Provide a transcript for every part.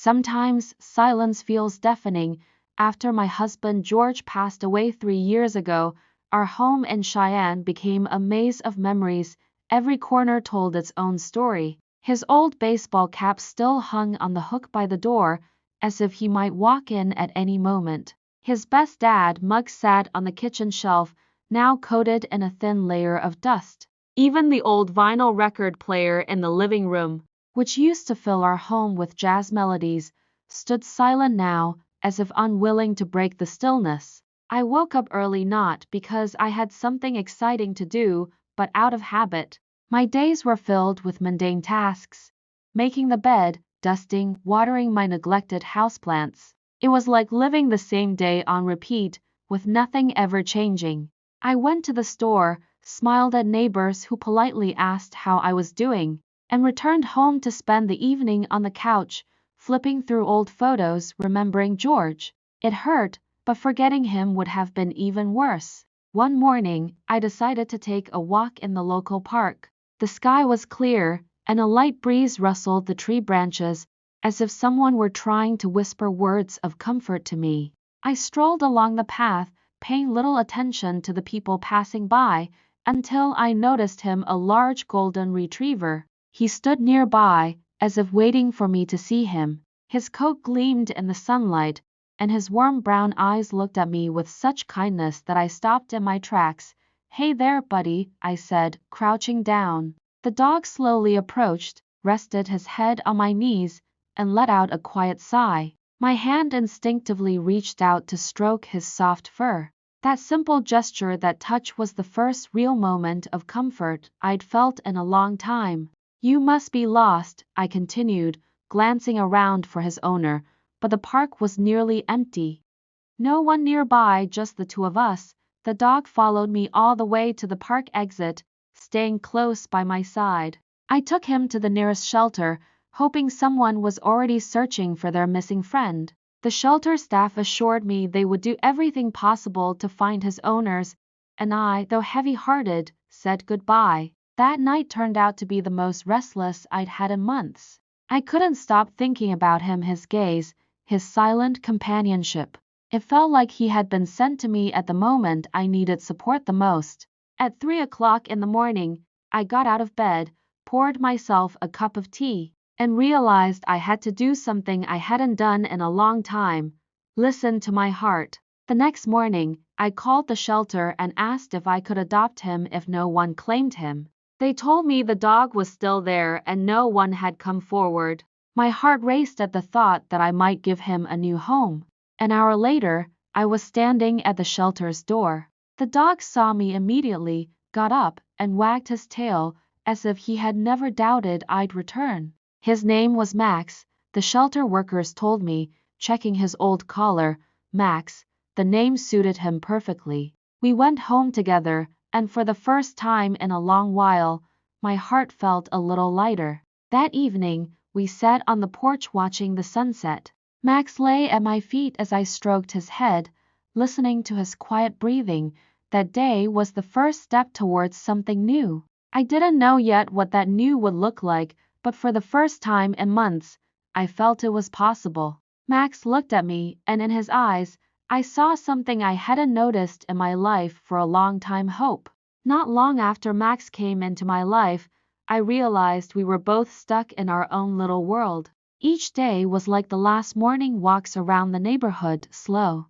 Sometimes silence feels deafening. After my husband George passed away 3 years ago, our home in Cheyenne became a maze of memories. Every corner told its own story. His old baseball cap still hung on the hook by the door, as if he might walk in at any moment. His best dad mug sat on the kitchen shelf, now coated in a thin layer of dust. Even the old vinyl record player in the living room, which used to fill our home with jazz melodies, stood silent now, as if unwilling to break the stillness. I woke up early not because I had something exciting to do, but out of habit. My days were filled with mundane tasks: making the bed, dusting, watering my neglected houseplants. It was like living the same day on repeat, with nothing ever changing. I went to the store, smiled at neighbors who politely asked how I was doing, and returned home to spend the evening on the couch, flipping through old photos, remembering George. It hurt, but forgetting him would have been even worse. One morning, I decided to take a walk in the local park. The sky was clear, and a light breeze rustled the tree branches, as if someone were trying to whisper words of comfort to me. I strolled along the path, paying little attention to the people passing by, until I noticed him, a large golden retriever. He stood nearby, as if waiting for me to see him. His coat gleamed in the sunlight, and his warm brown eyes looked at me with such kindness that I stopped in my tracks. "Hey there, buddy," I said, crouching down. The dog slowly approached, rested his head on my knees, and let out a quiet sigh. My hand instinctively reached out to stroke his soft fur. That simple gesture, that touch, was the first real moment of comfort I'd felt in a long time. "You must be lost," I continued, glancing around for his owner, but the park was nearly empty. No one nearby, just the two of us. The dog followed me all the way to the park exit, staying close by my side. I took him to the nearest shelter, hoping someone was already searching for their missing friend. The shelter staff assured me they would do everything possible to find his owners, and I, though heavy-hearted, said goodbye. That night turned out to be the most restless I'd had in months. I couldn't stop thinking about him, his gaze, his silent companionship. It felt like he had been sent to me at the moment I needed support the most. At 3 o'clock in the morning, I got out of bed, poured myself a cup of tea, and realized I had to do something I hadn't done in a long time: listen to my heart. The next morning, I called the shelter and asked if I could adopt him if no one claimed him. They told me the dog was still there and no one had come forward. My heart raced at the thought that I might give him a new home. An hour later, I was standing at the shelter's door. The dog saw me immediately, got up, and wagged his tail, as if he had never doubted I'd return. His name was Max, the shelter workers told me, checking his old collar. Max, the name suited him perfectly. We went home together, and for the first time in a long while, my heart felt a little lighter. That evening, we sat on the porch watching the sunset. Max lay at my feet as I stroked his head, listening to his quiet breathing. That day was the first step towards something new. I didn't know yet what that new would look like, but for the first time in months, I felt it was possible. Max looked at me, and in his eyes, I saw something I hadn't noticed in my life for a long time: hope. Not long after Max came into my life, I realized we were both stuck in our own little world. Each day was like the last. Morning walks around the neighborhood, slow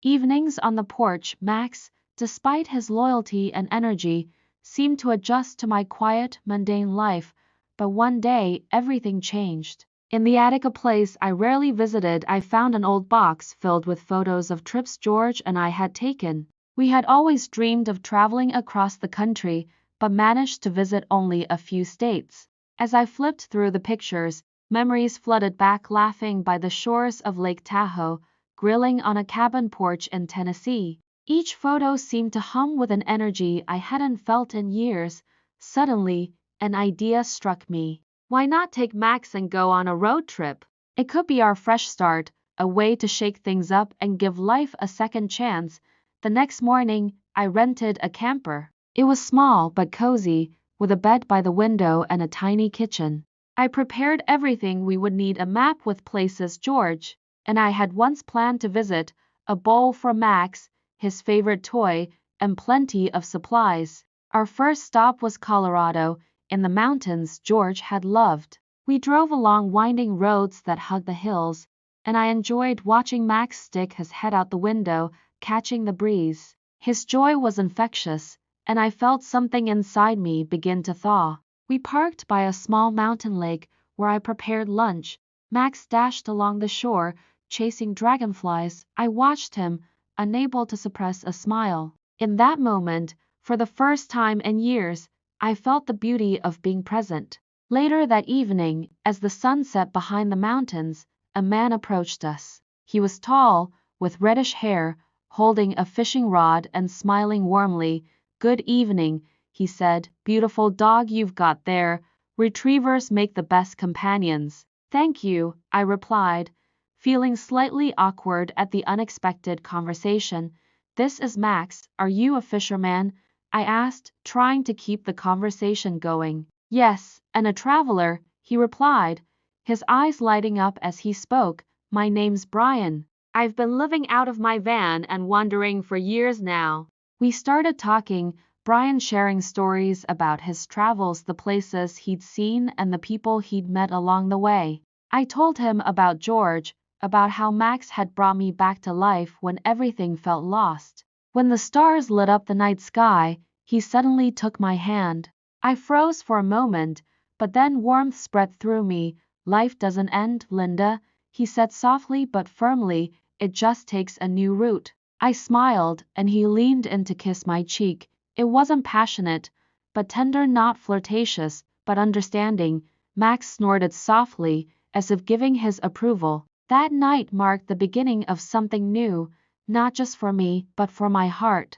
evenings on the porch. Max, despite his loyalty and energy, seemed to adjust to my quiet, mundane life. But one day, everything changed. In the attic, a place I rarely visited, I found an old box filled with photos of trips George and I had taken. We had always dreamed of traveling across the country, but managed to visit only a few states. As I flipped through the pictures, memories flooded back: laughing by the shores of Lake Tahoe, grilling on a cabin porch in Tennessee. Each photo seemed to hum with an energy I hadn't felt in years. Suddenly, an idea struck me. Why not take Max and go on a road trip? It could be our fresh start, a way to shake things up and give life a second chance. The next morning, I rented a camper. It was small but cozy, with a bed by the window and a tiny kitchen. I prepared everything we would need: a map with places George and I had once planned to visit, a bowl for Max, his favorite toy, and plenty of supplies. Our first stop was Colorado, in the mountains George had loved. We drove along winding roads that hugged the hills, and I enjoyed watching Max stick his head out the window, catching the breeze. His joy was infectious, and I felt something inside me begin to thaw. We parked by a small mountain lake where I prepared lunch. Max dashed along the shore, chasing dragonflies. I watched him, unable to suppress a smile. In that moment, for the first time in years, I felt the beauty of being present. Later that evening, as the sun set behind the mountains, a man approached us. He was tall, with reddish hair, holding a fishing rod and smiling warmly. "Good evening," he said. "Beautiful dog you've got there. Retrievers make the best companions." "Thank you," I replied, feeling slightly awkward at the unexpected conversation. "This is Max. Are you a fisherman?" I asked, trying to keep the conversation going. "Yes, and a traveler," he replied, his eyes lighting up as he spoke. "My name's Brian. I've been living out of my van and wandering for years now." We started talking, Brian sharing stories about his travels, the places he'd seen, and the people he'd met along the way. I told him about George, about how Max had brought me back to life when everything felt lost. When the stars lit up the night sky, he suddenly took my hand. I froze for a moment, but then warmth spread through me. "Life doesn't end, Linda," he said softly but firmly. "It just takes a new route." I smiled, and he leaned in to kiss my cheek. It wasn't passionate, but tender, not flirtatious, but understanding. Max snorted softly, as if giving his approval. That night marked the beginning of something new, not just for me, but for my heart.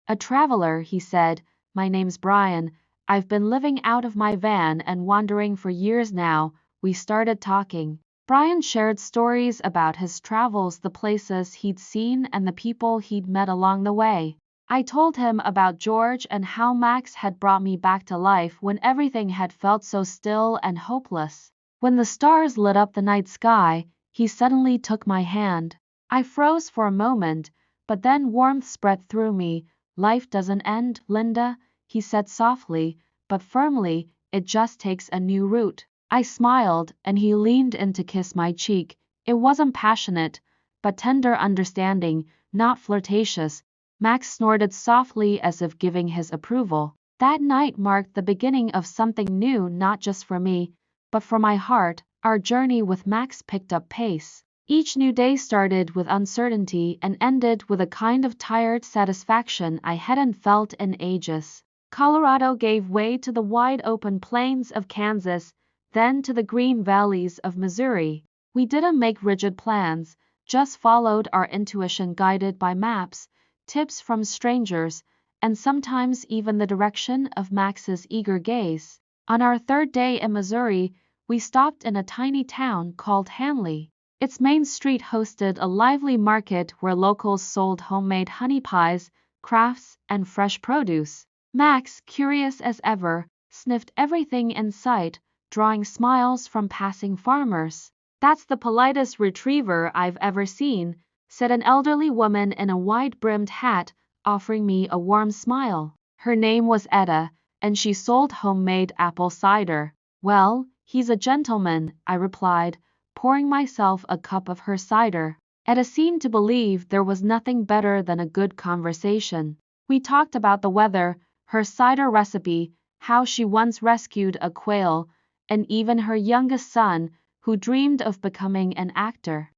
"A traveler," he said. "My name's Brian. I've been living out of my van and wandering for years now." We started talking. Brian shared stories about his travels, the places he'd seen, and the people he'd met along the way. I told him about George and how Max had brought me back to life when everything had felt so still and hopeless. When the stars lit up the night sky, he suddenly took my hand. I froze for a moment, but then warmth spread through me. "Life doesn't end, Linda," he said softly, but firmly. "It just takes a new route." I smiled, and he leaned in to kiss my cheek. It wasn't passionate, but tender, understanding, not flirtatious. Max snorted softly as if giving his approval. That night marked the beginning of something new, not just for me, but for my heart. Our journey with Max picked up pace. Each new day started with uncertainty and ended with a kind of tired satisfaction I hadn't felt in ages. Colorado gave way to the wide open plains of Kansas, then to the green valleys of Missouri. We didn't make rigid plans, just followed our intuition, guided by maps, tips from strangers, and sometimes even the direction of Max's eager gaze. On our third day in Missouri, we stopped in a tiny town called Hanley. Its main street hosted a lively market where locals sold homemade honey pies, crafts, and fresh produce. Max, curious as ever, sniffed everything in sight, drawing smiles from passing farmers. "That's the politest retriever I've ever seen," said an elderly woman in a wide-brimmed hat, offering me a warm smile. Her name was Etta, and she sold homemade apple cider. "Well, he's a gentleman," I replied, pouring myself a cup of her cider. Etta seemed to believe there was nothing better than a good conversation. We talked about the weather, her cider recipe, how she once rescued a quail, and even her youngest son, who dreamed of becoming an actor.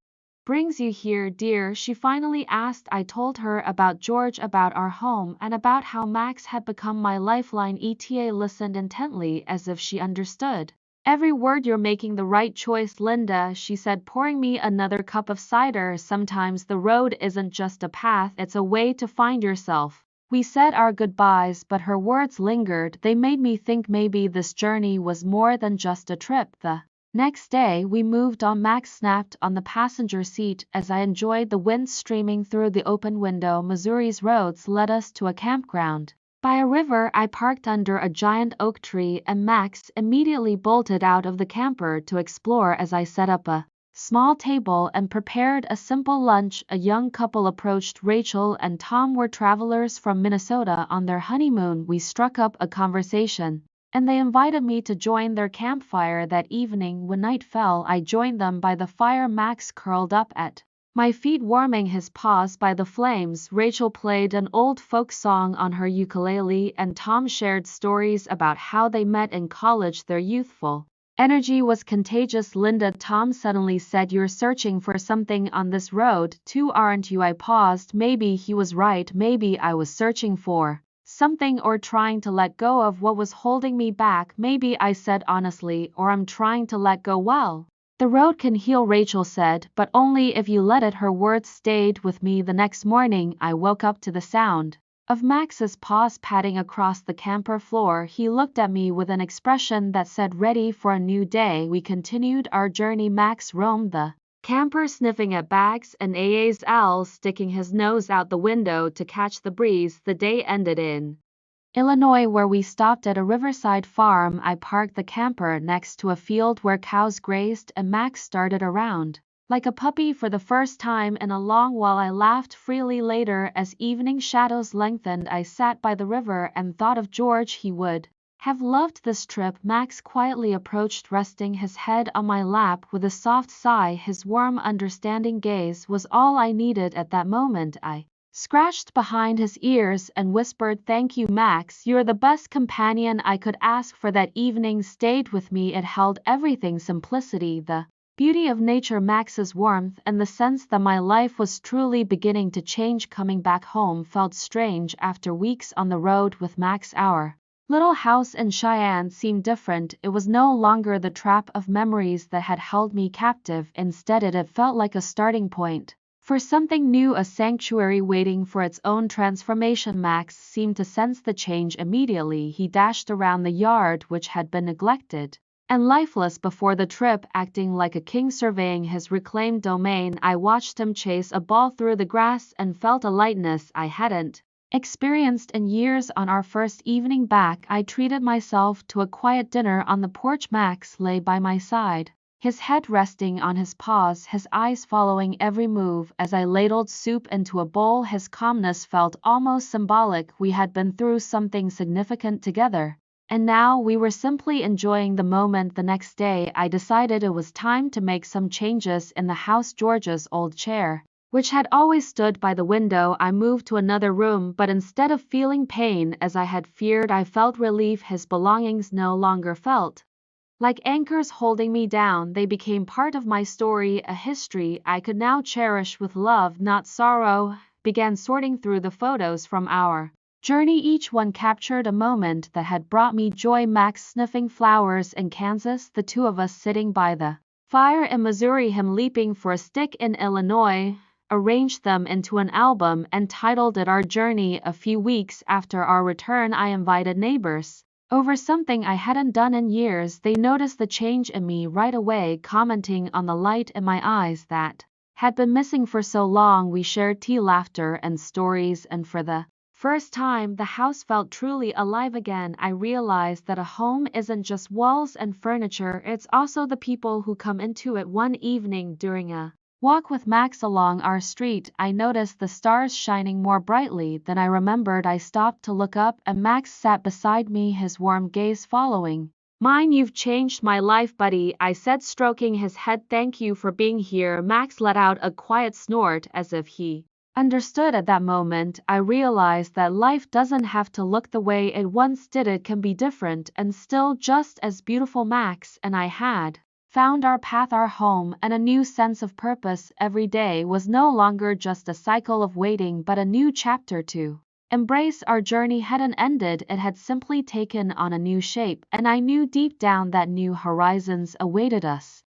"Brings you here, dear?" she finally asked. I told her about George, about our home, and about how Max had become my lifeline. Eta listened intently, as if she understood. "Every word. You're making the right choice, Linda," she said, pouring me another cup of cider. "Sometimes the road isn't just a path, it's a way to find yourself." We said our goodbyes, but her words lingered. They made me think maybe this journey was more than just a trip. The next day we moved on. Max snapped on the passenger seat as I enjoyed the wind streaming through the open window. Missouri's roads led us to a campground. By a river, I parked under a giant oak tree and Max immediately bolted out of the camper to explore as I set up a small table and prepared a simple lunch. A young couple approached. Rachel and Tom were travelers from Minnesota on their honeymoon. We struck up a conversation, and they invited me to join their campfire that evening. When night fell, I joined them by the fire, Max curled up at my feet warming his paws by the flames. Rachel played an old folk song on her ukulele and Tom shared stories about how they met in college. Their youthful energy was contagious. Linda, Tom suddenly said, "You're searching for something on this road, too, aren't you?" I paused. Maybe he was right. Maybe I was searching for something or trying to let go of what was holding me back. Maybe, I said honestly, or I'm trying to let go. Well, the road can heal, Rachel said, but only if you let it. Her words stayed with me. The next morning, I woke up to the sound of Max's paws patting across the camper floor. He looked at me with an expression that said, "Ready for a new day." We continued our journey. Max roamed the camper sniffing at bags and AA's owl, sticking his nose out the window to catch the breeze. The day ended in Illinois, where we stopped at a riverside farm. I parked the camper next to a field where cows grazed and Max started around like a puppy for the first time in a long while. I laughed freely. Later, as evening shadows lengthened, I sat by the river and thought of George. He would have loved this trip. Max quietly approached, resting his head on my lap with a soft sigh. His warm, understanding gaze was all I needed at that moment. I scratched behind his ears and whispered, "Thank you, Max. You're the best companion I could ask for." That evening stayed with me. It held everything: simplicity, the beauty of nature, Max's warmth, and the sense that my life was truly beginning to change. Coming back home felt strange after weeks on the road with Max. Our little house in Cheyenne seemed different. It was no longer the trap of memories that had held me captive. Instead, it felt like a starting point for something new, a sanctuary waiting for its own transformation. Max seemed to sense the change immediately. He dashed around the yard, which had been neglected and lifeless before the trip, acting like a king surveying his reclaimed domain. I watched him chase a ball through the grass and felt a lightness I hadn't experienced in years. On our first evening back, I treated myself to a quiet dinner on the porch. Max lay by my side, his head resting on his paws, his eyes following every move as I ladled soup into a bowl. His calmness felt almost symbolic. We had been through something significant together, and now we were simply enjoying the moment. The next day, I decided it was time to make some changes in the house. George's old chair, which had always stood by the window, I moved to another room, but instead of feeling pain as I had feared, I felt relief. His belongings no longer felt like anchors holding me down. They became part of my story, a history I could now cherish with love, not sorrow. Began sorting through the photos from our journey. Each one captured a moment that had brought me joy. Max sniffing flowers in Kansas, the two of us sitting by the fire in Missouri, him leaping for a stick in Illinois. Arranged them into an album and titled it Our Journey. A few weeks after our return, I invited neighbors over something I hadn't done in years. They noticed the change in me right away, commenting on the light in my eyes that had been missing for so long. We shared tea, laughter, and stories, and for the first time, the house felt truly alive again. I realized that a home isn't just walls and furniture, it's also the people who come into it. One evening during a walk with Max along our street, I noticed the stars shining more brightly than I remembered. I stopped to look up, and Max sat beside me, his warm gaze following mine. "You've changed my life, buddy," I said, stroking his head. "Thank you for being here." Max let out a quiet snort as if he understood. At that moment, I realized that life doesn't have to look the way it once did. It can be different and still just as beautiful. Max and I had found our path, our home, and a new sense of purpose. Every day was no longer just a cycle of waiting, but a new chapter to embrace. Our journey hadn't ended, it had simply taken on a new shape, and I knew deep down that new horizons awaited us.